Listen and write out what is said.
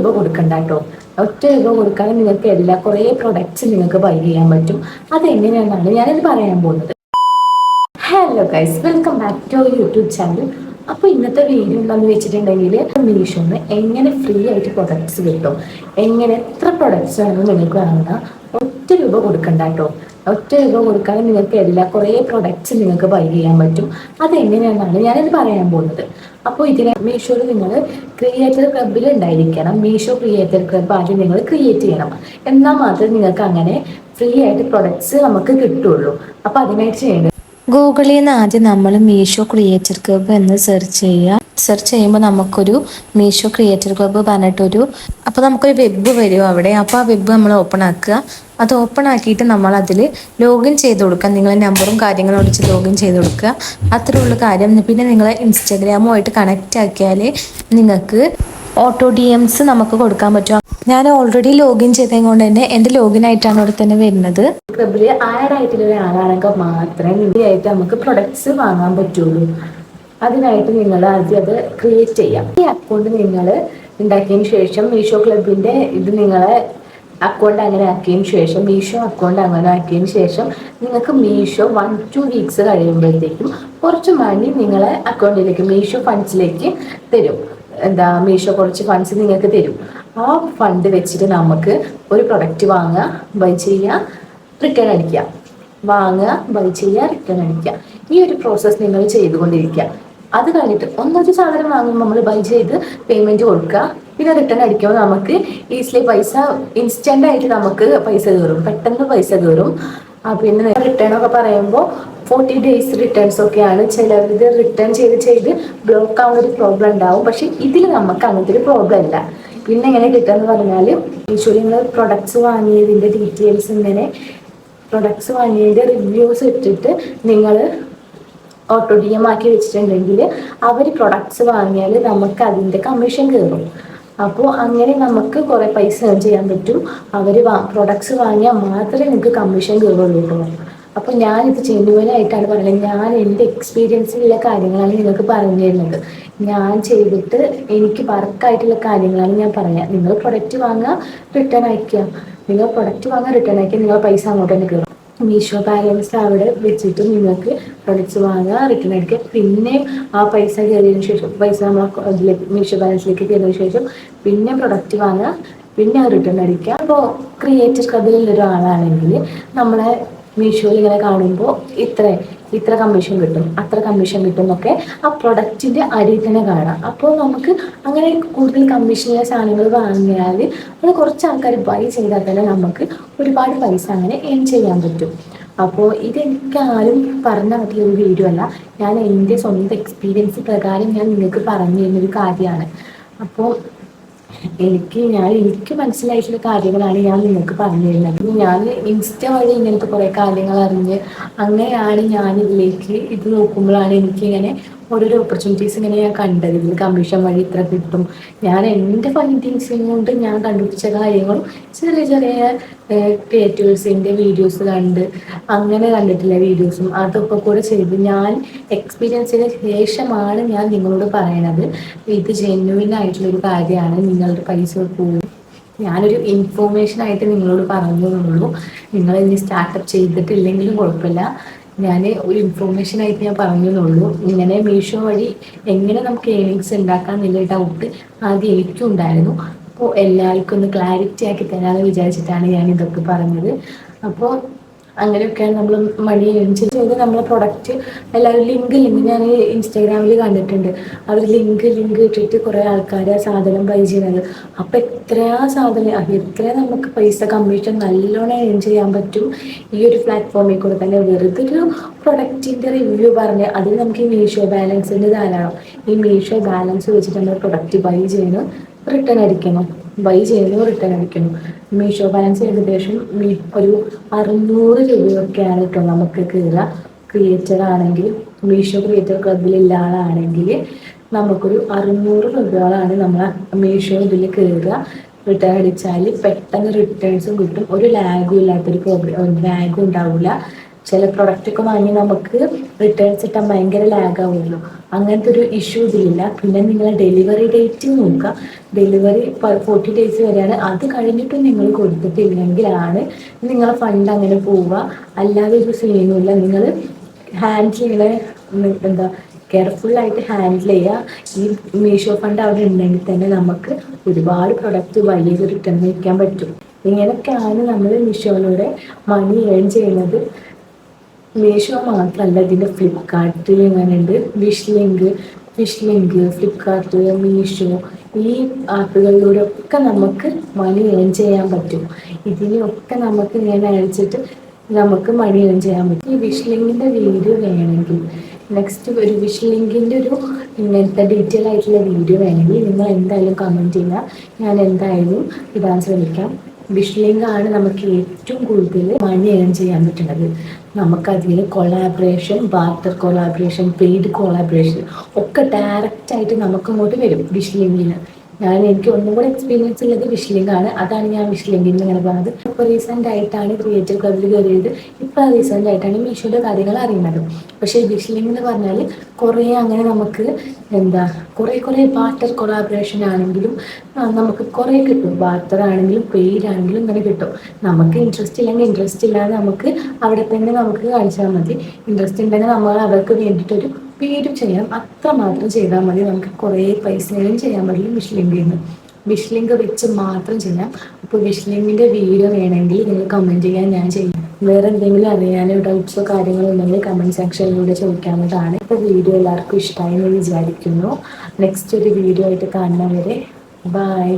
രൂപ കൊടുക്കണ്ട കേട്ടോ. ഒറ്റ രൂപ കൊടുക്കാതെ നിങ്ങൾക്ക് കുറേ പ്രൊഡക്ട്സ് നിങ്ങൾക്ക് ബൈ ചെയ്യാൻ പറ്റും. അതെങ്ങനെയാണെന്നാണ് ഞാനിത് പറയാൻ പോകുന്നത്. Hello guys, welcome back to our YouTube channel. അപ്പോൾ ഇന്നത്തെ വീഡിയോ എന്താണെന്ന് വെച്ചിട്ടുണ്ടെങ്കിൽ മീഷോന്ന് എങ്ങനെ ഫ്രീ ആയിട്ട് പ്രൊഡക്ട്സ് കിട്ടും, എങ്ങനെ എത്ര പ്രൊഡക്ട്സ് വേണമെന്ന് നിങ്ങൾക്ക് വാങ്ങുക, ഒറ്റ രൂപ കൊടുക്കണ്ട കേട്ടോ. ഒറ്റ രൂപ കൊടുക്കാതെ നിങ്ങൾക്ക് കുറേ പ്രൊഡക്ട്സ് നിങ്ങൾക്ക് ബൈ ചെയ്യാൻ പറ്റും. അതെങ്ങനെയാണെന്നാണ് ഞാനിത് പറയാൻ പോകുന്നത്. അപ്പോൾ ഇതിനെ മീഷോയിൽ നിങ്ങൾ ക്രിയേറ്റർ ക്ലബ്ബിൽ ഉണ്ടായിരിക്കണം. മീഷോ ക്രിയേറ്റർ ക്ലബ്ബ് ആദ്യം നിങ്ങൾ ക്രിയേറ്റ് ചെയ്യണം. എന്നാൽ മാത്രമേ നിങ്ങൾക്ക് അങ്ങനെ ഫ്രീ ആയിട്ട് പ്രൊഡക്ട്സ് നമുക്ക് കിട്ടുള്ളൂ. അപ്പോൾ അതിനായിട്ട് ചെയ്യേണ്ടത്, ഗൂഗിളിൽ നിന്ന് ആദ്യം നമ്മൾ മീഷോ ക്രിയേറ്റർ ക്ലബ്ബ് എന്ന് സെർച്ച് ചെയ്യുക. സെർച്ച് ചെയ്യുമ്പോൾ നമുക്കൊരു മീഷോ ക്രിയേറ്റർ ക്ലബ്ബ് പറഞ്ഞിട്ടൊരു നമുക്കൊരു വെബ് വരും അവിടെ. അപ്പോൾ ആ വെബ് നമ്മൾ ഓപ്പൺ ആക്കുക. അത് ഓപ്പൺ ആക്കിയിട്ട് നമ്മൾ അതിൽ ലോഗിൻ ചെയ്ത് കൊടുക്കുക. നിങ്ങളെ നമ്പറും കാര്യങ്ങളും അടിച്ച് ലോഗിൻ ചെയ്ത് കൊടുക്കുക. അത്രയുള്ള കാര്യം. പിന്നെ നിങ്ങൾ ഇൻസ്റ്റാഗ്രാമുമായിട്ട് കണക്റ്റ് ആക്കിയാൽ നിങ്ങൾക്ക് ഓട്ടോ DMs നമുക്ക് കൊടുക്കാൻ പറ്റും. ഞാൻ ഓൾറെഡി ലോഗിൻ ചെയ്തത് കൊണ്ട് തന്നെ എൻ്റെ ലോഗിൻ ആയിട്ടാണ് അവിടെ തന്നെ വരുന്നത്. ക്ലബ്ബിൽ ആഡ് ആയിട്ടുള്ള ഒരാളാണെങ്കിൽ മാത്രമേ ഫ്രീ ആയിട്ട് നമുക്ക് പ്രൊഡക്ട്സ് വാങ്ങാൻ പറ്റുള്ളൂ. അതിനായിട്ട് നിങ്ങൾ ആദ്യം അത് ക്രിയേറ്റ് ചെയ്യാം. ഈ അക്കൗണ്ട് നിങ്ങൾ ഉണ്ടാക്കിയതിന് ശേഷം മീഷോ ക്ലബിൻ്റെ നിങ്ങളെ അക്കൗണ്ട് അങ്ങനെ ആക്കിയതിന് ശേഷം മീഷോ അക്കൗണ്ട് അങ്ങനെ ആക്കിയതിന് ശേഷം നിങ്ങൾക്ക് മീഷോ 1-2 വീക്സ് കഴിയുമ്പോഴത്തേക്കും കുറച്ച് മണി നിങ്ങളെ അക്കൗണ്ടിലേക്ക് മീഷോ ഫണ്ട്സിലേക്ക് തരും. മീഷോ കുറച്ച് ഫണ്ട്സ് നിങ്ങൾക്ക് തരും. ആ ഫണ്ട് വെച്ചിട്ട് നമുക്ക് ഒരു പ്രൊഡക്റ്റ് വാങ്ങുക, ബൈ ചെയ്യുക, റിട്ടേൺ അടിക്കുക. വാങ്ങുക, ബൈ ചെയ്യുക, റിട്ടേൺ അടിക്കുക. ഈ ഒരു പ്രോസസ്സ് നിങ്ങൾ ചെയ്തുകൊണ്ടിരിക്കുക. അത് കഴിഞ്ഞിട്ട് ഒന്നൊരു സാധനം വാങ്ങുമ്പോൾ നമ്മൾ ബൈ ചെയ്ത് പേയ്മെൻറ്റ് കൊടുക്കുക, പിന്നെ റിട്ടേൺ അടിക്കുമ്പോൾ നമുക്ക് ഈസിലി പൈസ ഇൻസ്റ്റൻ്റ് ആയിട്ട് നമുക്ക് പൈസ കയറും, പെട്ടെന്ന് പൈസ കയറും. പിന്നെ റിട്ടേൺ ഒക്കെ പറയുമ്പോൾ 40 ഡേയ്സ് റിട്ടേൺസ് ഒക്കെയാണ്. ചിലവരിത് റിട്ടേൺ ചെയ്ത് ബ്ലോക്ക് ആവുന്ന ഒരു പ്രോബ്ലം ഉണ്ടാവും. പക്ഷെ ഇതിൽ നമുക്ക് അങ്ങനത്തെ ഒരു പ്രോബ്ലം ഇല്ല. പിന്നെ എങ്ങനെ കിട്ടുമെന്ന് പറഞ്ഞാൽ, യൂഷ്വലി നിങ്ങൾ പ്രൊഡക്ട്സ് വാങ്ങിയതിൻ്റെ ഡീറ്റെയിൽസ്, ഇങ്ങനെ പ്രൊഡക്ട്സ് വാങ്ങിയതിൻ്റെ റിവ്യൂസ് ഇട്ടിട്ട് നിങ്ങൾ ഓട്ടോ DM ആക്കി വെച്ചിട്ടുണ്ടെങ്കിൽ അവർ പ്രൊഡക്ട്സ് വാങ്ങിയാൽ നമുക്ക് അതിൻ്റെ കമ്മീഷൻ കയറും. അപ്പോൾ അങ്ങനെ നമുക്ക് കുറേ പൈസ ഏൺ ചെയ്യാൻ പറ്റും. അവർ പ്രൊഡക്ട്സ് വാങ്ങിയാൽ മാത്രമേ നിങ്ങൾക്ക് കമ്മീഷൻ കയറുള്ളൂ കേട്ടോ. അപ്പോൾ ഞാനിത് ജെന്യുവനായിട്ടാണ് പറയുന്നത്. ഞാൻ എൻ്റെ എക്സ്പീരിയൻസിലുള്ള കാര്യങ്ങളാണ് നിങ്ങൾക്ക് പറഞ്ഞു തരുന്നത്. ഞാൻ ചെയ്തിട്ട് എനിക്ക് വർക്കായിട്ടുള്ള കാര്യങ്ങളാണ് ഞാൻ പറയാം. നിങ്ങൾ പ്രൊഡക്റ്റ് വാങ്ങുക, റിട്ടേൺ അയക്കുക. നിങ്ങൾ പ്രൊഡക്റ്റ് വാങ്ങുക, റിട്ടേൺ അയക്കുക, നിങ്ങൾ പൈസ അങ്ങോട്ട് തന്നെ കയറും. മീഷോ ബാലൻസ് അവിടെ വെച്ചിട്ട് നിങ്ങൾക്ക് പ്രൊഡക്ട്സ് വാങ്ങുക, റിട്ടേൺ അടിക്കുക. പിന്നെ ആ പൈസ കയറിയതിന് ശേഷം പൈസ നമ്മൾ അതിലേക്ക് മീഷോ ബാലൻസിലേക്ക് കയറിയതിന് ശേഷം പിന്നെ പ്രൊഡക്റ്റ് വാങ്ങുക, പിന്നെ റിട്ടേൺ അടിക്കുക. അപ്പോൾ ക്രിയേറ്റർ ക്ലബിലുള്ള ഒരാളാണെങ്കിൽ നമ്മളെ മീഷോയിൽ ഇങ്ങനെ കാണുമ്പോൾ ഇത്ര കമ്മീഷൻ കിട്ടും, അത്ര കമ്മീഷൻ കിട്ടും എന്നൊക്കെ ആ പ്രൊഡക്റ്റിൻ്റെ അടിയിൽ തന്നെ കാണാം. അപ്പോൾ നമുക്ക് അങ്ങനെ കൂടുതൽ കമ്മീഷനുള്ള സാധനങ്ങൾ വാങ്ങിയാൽ അത് കുറച്ച് ആൾക്കാർ ബൈ ചെയ്താൽ തന്നെ നമുക്ക് ഒരുപാട് പൈസ അങ്ങനെ ഏൺ ചെയ്യാൻ പറ്റും. അപ്പോൾ ഇതെനിക്ക് ആരും പറഞ്ഞ പറ്റിയൊരു വീഡിയോ അല്ല. ഞാൻ എൻ്റെ സ്വന്തം എക്സ്പീരിയൻസ് പ്രകാരം ഞാൻ നിങ്ങൾക്ക് പറഞ്ഞു തരുന്നൊരു കാര്യമാണ്. അപ്പോൾ എനിക്ക് മനസ്സിലായിട്ടുള്ള കാര്യങ്ങളാണ് ഞാൻ നിങ്ങൾക്ക് പറഞ്ഞു തരുന്നത്. ഞാൻ ഇൻസ്റ്റ വഴി ഇങ്ങനത്തെ കുറേ കാര്യങ്ങൾ അറിഞ്ഞ് അങ്ങനെയാണ് ഞാനിതിലേക്ക് ഇത് നോക്കുമ്പോഴാണ് എനിക്കിങ്ങനെ ഓരോരോ ഓപ്പർച്യൂണിറ്റീസ് ഇങ്ങനെ ഞാൻ കണ്ടത്. ഇതിൽ കമ്മീഷൻ വഴി ഇത്ര കിട്ടും. ഞാൻ എൻ്റെ ഫൈൻഡിങ്സും കൊണ്ട് ഞാൻ കണ്ടുപിടിച്ച കാര്യങ്ങളും ചെറിയ ചെറിയ ക്രിയേറ്റേഴ്സിൻ്റെ വീഡിയോസ് കണ്ട് അങ്ങനെ കണ്ടിട്ടുള്ള വീഡിയോസും അതൊക്കെ കൂടെ ചെയ്ത് ഞാൻ എക്സ്പീരിയൻസിന് ശേഷമാണ് ഞാൻ നിങ്ങളോട് പറയണത്. ഇത് ജെന്യുവിൻ ആയിട്ടുള്ളൊരു കാര്യമാണ്. നിങ്ങളുടെ പൈസ പോകും. ഞാനൊരു ഇൻഫോർമേഷനായിട്ട് നിങ്ങളോട് പറഞ്ഞതേ. നിങ്ങൾ ഇനി സ്റ്റാർട്ടപ്പ് ചെയ്തിട്ടില്ലെങ്കിലും കുഴപ്പമില്ല. ഞാൻ ഒരു ഇൻഫോർമേഷനായിട്ട് ഞാൻ പറഞ്ഞതേ. ഇങ്ങനെ മീഷോ വഴി എങ്ങനെ നമുക്ക് ഏണിങ്സ് ഉണ്ടാക്കാം എന്നുള്ള ഡൗട്ട് ആദ്യം എനിക്കും ഉണ്ടായിരുന്നു. അപ്പോൾ എല്ലാവർക്കും ഒന്ന് ക്ലാരിറ്റി ആക്കി തരാമെന്ന് വിചാരിച്ചിട്ടാണ് ഞാൻ ഇതൊക്കെ പറഞ്ഞത്. അപ്പോൾ അങ്ങനെയൊക്കെയാണ് നമ്മൾ മണി ഏൺ ചെയ്ത് നമ്മളെ പ്രൊഡക്റ്റ് എല്ലാവരും ലിങ്ക് ഞാൻ ഇൻസ്റ്റാഗ്രാമിൽ കണ്ടിട്ടുണ്ട്. അവർ ലിങ്ക് ഇട്ടിട്ട് കുറേ ആൾക്കാർ ആ സാധനം ബൈ ചെയ്യുന്നത്. അപ്പോൾ എത്ര നമുക്ക് പൈസ കമ്മീഷൻ നല്ലോണം ഏൺ ചെയ്യാൻ പറ്റും ഈ ഒരു പ്ലാറ്റ്ഫോമിൽ കൂടെ തന്നെ. വെറുതെ ഒരു പ്രൊഡക്റ്റിൻ്റെ റിവ്യൂ പറഞ്ഞ് അതിൽ നമുക്ക് ഈ മീഷോ ബാലൻസിൻ്റെ ധാരാളം. ഈ മീഷോ ബാലൻസ് വെച്ചിട്ട് നമ്മൾ പ്രൊഡക്റ്റ് ബൈ ചെയ്യണം, റിട്ടേൺ അടിക്കണം, ബൈ ചെയ്യുന്നു, റിട്ടേൺ അടിക്കുന്നു. മീഷോ ബാലൻസ് ഏകദേശം ഒരു 600 രൂപയൊക്കെയാണ് കേട്ടോ നമുക്ക് കയറുക. ക്രിയേറ്റർ ആണെങ്കിൽ, മീഷോ ക്രിയേറ്റർ ക്ലബിലുള്ള ആളാണെങ്കിൽ നമുക്കൊരു 600 രൂപയോളാണ് നമ്മൾ മീഷോ ഇതിൽ കയറുക. റിട്ടേൺ അടിച്ചാൽ പെട്ടെന്ന് റിട്ടേൺസും കിട്ടും. ഒരു ലാഗും ഇല്ലാത്തൊരു ലാഗും ഉണ്ടാവില്ല. ചില പ്രൊഡക്റ്റൊക്കെ വാങ്ങി നമുക്ക് റിട്ടേൺസ് ഇട്ടാൽ ഭയങ്കര ലാഗ് ആവുമല്ലോ. അങ്ങനത്തെ ഒരു ഇഷ്യൂ ഇതിലില്ല. പിന്നെ നിങ്ങൾ ഡെലിവറി ഡേറ്റ് നോക്കുക. ഡെലിവറി 40 days വരെയാണ്. അത് കഴിഞ്ഞിട്ടും നിങ്ങൾ കൊടുത്തിട്ടില്ലെങ്കിലാണ് നിങ്ങളെ ഫണ്ട് അങ്ങനെ പോവുക. അല്ലാതെ ഒരു സീനുമില്ല. നിങ്ങൾ ഹാൻഡിൽ ഇങ്ങനെ എന്താ കെയർഫുള്ളായിട്ട് ഹാൻഡിൽ ചെയ്യുക. ഈ മീഷോ ഫണ്ട് അവിടെ ഉണ്ടെങ്കിൽ തന്നെ നമുക്ക് ഒരുപാട് പ്രൊഡക്റ്റ് വലിയ റിട്ടേൺ വയ്ക്കാൻ പറ്റും. ഇങ്ങനെയൊക്കെയാണ് നമ്മൾ മീഷോയിലൂടെ മണി ഏൺ ചെയ്യുന്നത്. മീഷോ മാത്രമല്ല, ഇതിൻ്റെ ഫ്ലിപ്കാർട്ട് എങ്ങനെയുണ്ട്, വിഷ് ലിങ്ക്, ഫ്ലിപ്കാർട്ട്, മീഷോ, ഈ ആപ്പുകളിലൂടെ ഒക്കെ നമുക്ക് മണി ഏൺ ചെയ്യാൻ പറ്റും. ഇതിനെയൊക്കെ നമുക്ക് ഇങ്ങനെ അയച്ചിട്ട് നമുക്ക് മണി ഏൺ ചെയ്യാൻ പറ്റും. ഈ വിഷ് ലിങ്കിൻ്റെ വീഡിയോ വേണമെങ്കിൽ നെക്സ്റ്റ് ഒരു വിഷ് ലിങ്കിൻ്റെ ഒരു ഇങ്ങനത്തെ ഡീറ്റെയിൽ ആയിട്ടുള്ള വീഡിയോ വേണമെങ്കിൽ നിങ്ങൾ എന്തായാലും കമൻറ്റ് ചെയ്യുക. ഞാൻ എന്തായാലും ഇടാൻ ശ്രമിക്കാം. വിഷ് ലിങ്കാണ് നമുക്ക് ഏറ്റവും കൂടുതൽ മണി ഏൺ ചെയ്യാൻ പറ്റുന്നത്. നമുക്കതിൽ collaboration, barter collaboration, paid collaboration ഒക്കെ ഡയറക്റ്റായിട്ട് നമുക്കങ്ങോട്ട് വരും വിഷ് ലിങ്കിന്. എനിക്ക് ഒന്നും കൂടെ എക്സ്പീരിയൻസ് ഉള്ളത് വിഷ് ലിങ്കാണ്. അതാണ് ഞാൻ വിഷ് ലിങ്കിൽ നിന്ന് ഇങ്ങനെ പറഞ്ഞത്. ഇപ്പോൾ റീസെൻ്റ് ആയിട്ടാണ് ക്രിയേറ്റീവ് ക്ലബ്ബിൽ കയറിയത്. ഇപ്പോൾ റീസെൻ്റ് ആയിട്ടാണ് മീഷോയുടെ കാര്യങ്ങൾ അറിയുന്നത്. പക്ഷേ വിഷ് ലിങ്ക് എന്ന് പറഞ്ഞാൽ കുറേ അങ്ങനെ നമുക്ക് കുറേ ബാർട്ടർ കൊളാബറേഷൻ ആണെങ്കിലും നമുക്ക് കുറേ കിട്ടും. ബാർട്ടർ ആണെങ്കിലും പെയ്ഡ് ആണെങ്കിലും ഇങ്ങനെ കിട്ടും. നമുക്ക് ഇൻട്രസ്റ്റ് ഇല്ലെങ്കിൽ ഇൻട്രസ്റ്റ് ഇല്ലാതെ നമുക്ക് അവിടെ തന്നെ നമുക്ക് കാണിച്ചാൽ മതി. ഇൻട്രസ്റ്റ് ഉണ്ടെങ്കിൽ നമ്മൾ അവർക്ക് വേണ്ടിയിട്ടൊരു പേരും ചെയ്യണം. അത്രമാത്രം ചെയ്താൽ മതി. നമുക്ക് കുറേ പൈസയും ചെയ്യാൻ പറ്റില്ല വിഷ് ലിങ്കിൽ നിന്ന്. വിഷ് ലിങ്ക് വെച്ച് മാത്രം ചെയ്യാം. അപ്പോൾ വിഷ് ലിങ്കിൻ്റെ വീഡിയോ വേണമെങ്കിൽ നിങ്ങൾ കമൻറ്റ് ചെയ്യാൻ ഞാൻ ചെയ്യും. വേറെ എന്തെങ്കിലും അറിയാനോ ഡൗട്ട്സോ കാര്യങ്ങളോ ഉണ്ടെങ്കിൽ കമൻറ്റ് സെക്ഷനിലൂടെ ചോദിക്കാവുന്നതാണ്. ഇപ്പോൾ വീഡിയോ എല്ലാവർക്കും ഇഷ്ടമായി എന്ന് വിചാരിക്കുന്നു. നെക്സ്റ്റ് ഒരു വീഡിയോ ആയിട്ട് കാണുന്നവരെ ബൈ.